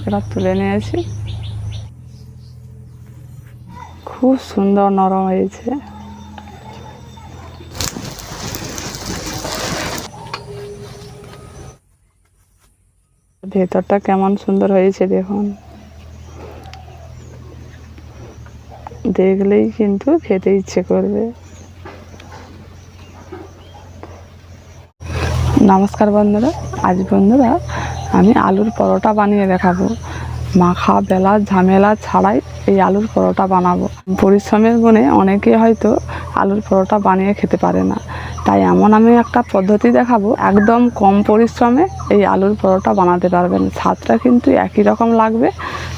এবার তুলে নিয়েছি। খুব সুন্দর নরম হয়েছে। ভেতরটা কেমন সুন্দর হয়েছে দেখুন, দেখলেই কিন্তু খেতে ইচ্ছে করবে। নমস্কার বন্ধুরা, আজ আমি আলুর পরোটা বানিয়ে দেখাবো। মাখা বেলা ঝামেলা ছাড়াই এই আলুর পরোটা বানাবো। পরিশ্রমের গুণে অনেকে হয়তো আলুর পরোটা বানিয়ে খেতে পারে না, তাই এমন আমি একটা পদ্ধতি দেখাবো, একদম কম পরিশ্রমে এই আলুর পরোটা বানাতে পারবেন। স্বাদটা কিন্তু একই রকম লাগবে।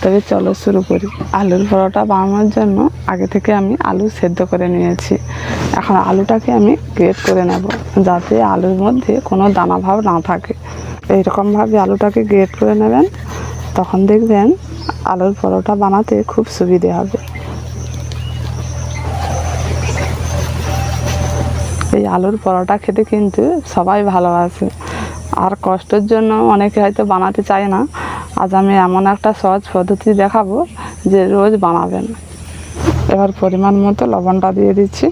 তবে চলো শুরু করি। আলুর পরোটা বানানোর জন্য আগে থেকে আমি আলু সেদ্ধ করে নিয়েছি। এখন আলুটাকে আমি গ্রেট করে নেব, যাতে আলুর মধ্যে কোনো দানা ভাব না থাকে। এইরকমভাবে আলুটাকে গ্রেট করে নেবেন, তখন দেখবেন আলুর পরোটা বানাতে খুব সুবিধে হবে। এই আলুর পরোটা খেতে কিন্তু সবাই ভালোবাসে, আর কষ্টের জন্য অনেকে হয়তো বানাতে চায় না। আজ আমি এমন একটা সহজ পদ্ধতি দেখাবো যে রোজ বানাবেন। এবার পরিমাণ মতো লবণটা দিয়ে দিচ্ছি।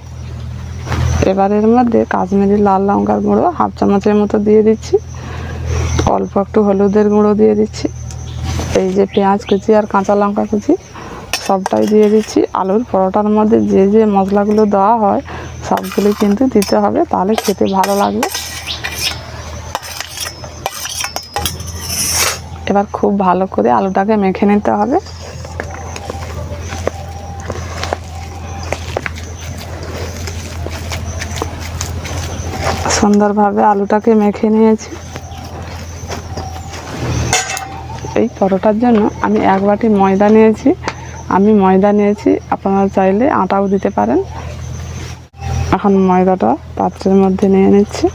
এবার এর মধ্যে কাশ্মীরি লাল লঙ্কার গুঁড়ো হাফ চামচের মতো দিয়ে দিচ্ছি। অল্প একটু হলুদের গুঁড়ো দিয়ে দিচ্ছি। এই যে পেঁয়াজ কুচি আর কাঁচা লঙ্কা কুচি সবটাই দিয়ে দিচ্ছি। আলুর পরোটার মধ্যে যে যে মশলাগুলো দেওয়া হয় সবগুলো কিন্তু দিতে হবে, তাহলে খেতে ভালো লাগবে। এবার খুব ভালো করে আলুটাকে মেখে নিতে হবে। সুন্দরভাবে আলুটাকে মেখে নিয়েছি। এই পরোটার জন্য আমি 1 বাটি ময়দা নিয়েছি। আপনারা চাইলে আটাও দিতে পারেন। এখন ময়দাটা পাত্রের মধ্যে নিয়ে নিচ্ছি।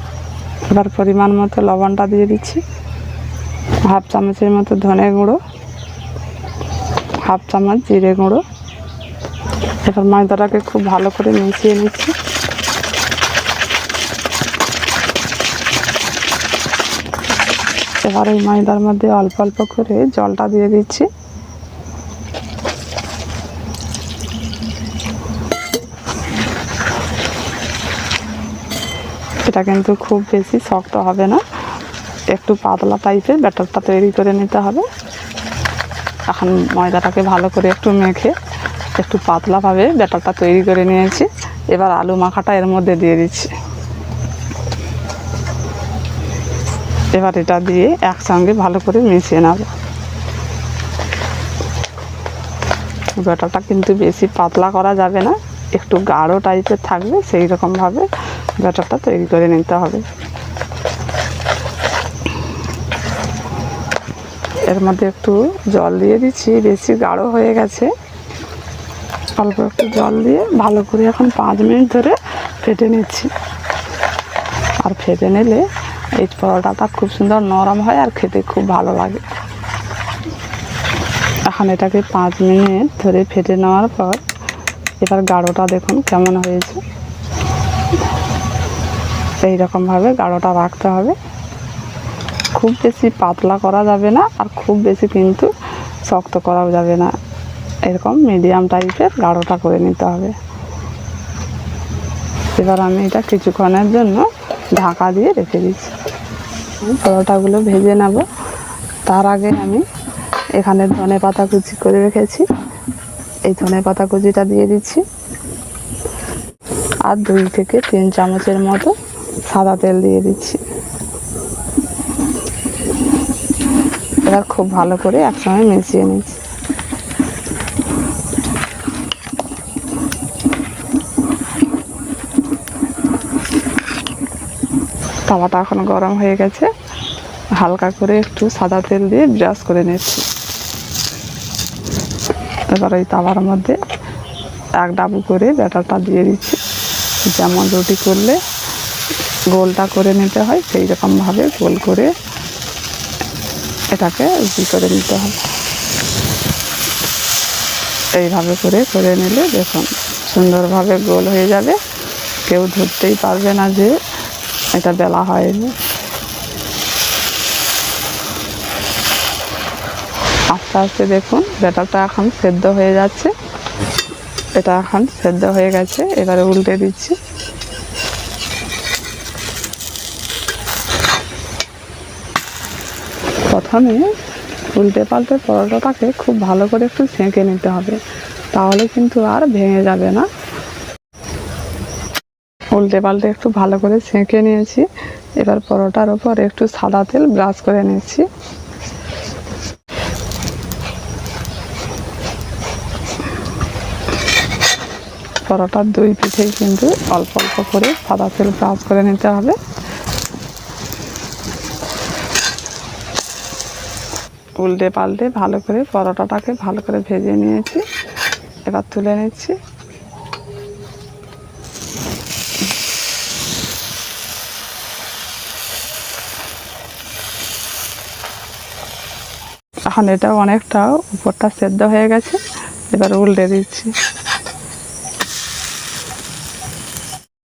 এবার পরিমাণ মতো লবণটা দিয়ে দিচ্ছি। হাফ চামচের মতো ধনে গুঁড়ো, হাফ চামচ জিরে গুঁড়ো। এবার ময়দাটাকে খুব ভালো করে মিশিয়ে নিচ্ছি। এবার এই ময়দার মধ্যে অল্প অল্প করে জলটা দিয়ে দিচ্ছি। এটা কিন্তু খুব বেশি শক্ত হবে না, একটু পাতলা টাইপের ব্যাটারটা তৈরি করে নিতে হবে। এখন ময়দাটাকে ভালো করে একটু মেখে একটু পাতলাভাবে ব্যাটারটা তৈরি করে নিয়েছি। এবার আলু মাখাটা এর মধ্যে দিয়ে দিচ্ছি। এবার এটা দিয়ে একসঙ্গে ভালো করে মিশিয়ে নেব। ব্যাটারটা কিন্তু বেশি পাতলা করা যাবে না, একটু গাঢ় টাইপের থাকবে, সেই রকমভাবে ব্যাটারটা তৈরি করে নিতে হবে। এর মধ্যে একটু জল দিয়ে দিচ্ছি, বেশি গাঢ় হয়ে গেছে। অল্প একটু জল দিয়ে ভালো করে এখন 5 মিনিট ধরে ফেটে নিচ্ছি। আর ফেটে নিলে এই পরোটাটা খুব সুন্দর নরম হয় আর খেতে খুব ভালো লাগে। এখন এটাকে 5 মিনিট ধরে ফেটে নেওয়ার পর এবার গাঢ়টা দেখুন কেমন হয়েছে। এই রকমভাবে গাঢ়টা রাখতে হবে। খুব বেশি পাতলা করা যাবে না, আর খুব বেশি কিন্তু শক্ত করাও যাবে না। এরকম মিডিয়াম টাইপের গাঢ়টা করে নিতে হবে। এবার আমি এটা কিছুক্ষণের জন্য ঢাকা দিয়ে রেখে দিচ্ছি। পরোটাগুলো ভেজে নেব। তার আগে আমি এখানে ধনে পাতা কুচি করে রেখেছি, এই ধনে পাতা কুচিটা দিয়ে দিচ্ছি। আর 2 থেকে 3 চামচের মতো সাদা তেল দিয়ে দিচ্ছি। এবার খুব ভালো করে একসঙ্গে মিশিয়ে নিচ্ছি। তাওয়াটা এখন গরম হয়ে গেছে, হালকা করে একটু সাদা তেল দিয়ে ব্রাশ করে নিচ্ছি। এবার ওই তাওয়ার মধ্যে 1 ডাবু করে ব্যাটারটা দিয়ে দিচ্ছি। যেমন রুটি করলে গোলটা করে নিতে হয়, সেই রকমভাবে গোল করে এটাকে রুটি করে নিতে হবে। এইভাবে করে নিলে দেখুন সুন্দরভাবে গোল হয়ে যাবে, কেউ ধরতেই পারবে না যে এটা বেলা হয়নি। আস্তে আস্তে দেখুন ব্যাটারটা এখন সেদ্ধ হয়ে যাচ্ছে। এটা এখন সেদ্ধ হয়ে গেছে, এবারে উল্টে দিচ্ছি। প্রথমে উল্টে পাল্টে পরোটাটাকে খুব ভালো করে একটু সেঁকে নিতে হবে, তাহলে কিন্তু আর ভেঙে যাবে না। উল্টে পাল্টে একটু ভালো করে সেঁকে নিয়েছি। এবার পরোটার ওপর একটু সাদা তেল ব্রাশ করে নিচ্ছি। পরোটার দুই পিঠেই কিন্তু অল্প অল্প করে সাদা তেল ব্রাশ করে নিতে হবে। উল্টে পাল্টে ভালো করে পরোটাটাকে ভালো করে ভেজে নিয়েছি। এবার তুলে নিচ্ছি। এখন এটা অনেকটা উপরটা সেদ্ধ হয়ে গেছে, এবার উল্টে দিচ্ছি।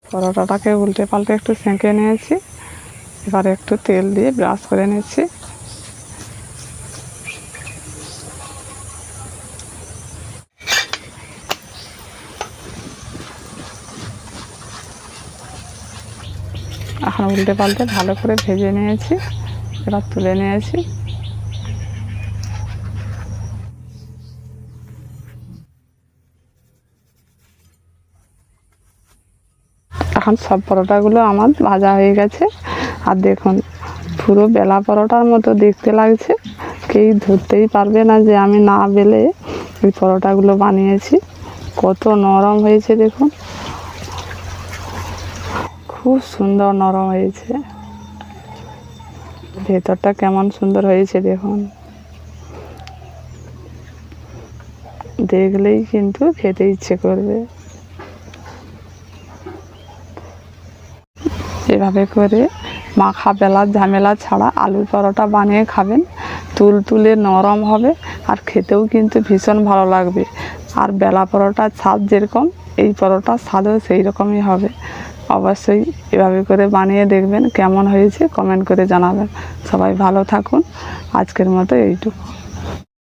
পরোটাটাকে উল্টে পাল্টে একটু সেঁকে নিয়েছি। এবার একটু তেল দিয়ে ব্রাশ করে নিচ্ছি। এখন উল্টে পাল্টে ভালো করে ভেজে নিয়েছি, এবার তুলে নিয়েছি। এখন সব পরোটাগুলো আমার ভাজা হয়ে গেছে। আর দেখুন পুরো বেলা পরোটার মতো দেখতে লাগছে, কেউ ধরতেই পারবে না যে আমি না বেলে এই পরোটাগুলো বানিয়েছি। কত নরম হয়েছে দেখুন, খুব সুন্দর নরম হয়েছে। ভেতরটা কেমন সুন্দর হয়েছে দেখুন, দেখলেই কিন্তু খেতে ইচ্ছে করবে। এভাবে করে মাখা বেলার ঝামেলা ছাড়া আলুর পরোটা বানিয়ে খাবেন, তুলতুলে নরম হবে আর খেতেও কিন্তু ভীষণ ভালো লাগবে। আর বেলা পরোটার স্বাদ যেরকম, এই পরোটার স্বাদও সেই রকমই হবে। অবশ্যই এভাবে করে বানিয়ে দেখবেন, কেমন হয়েছে কমেন্ট করে জানাবেন। সবাই ভালো থাকুন, আজকের মতো এইটুকু।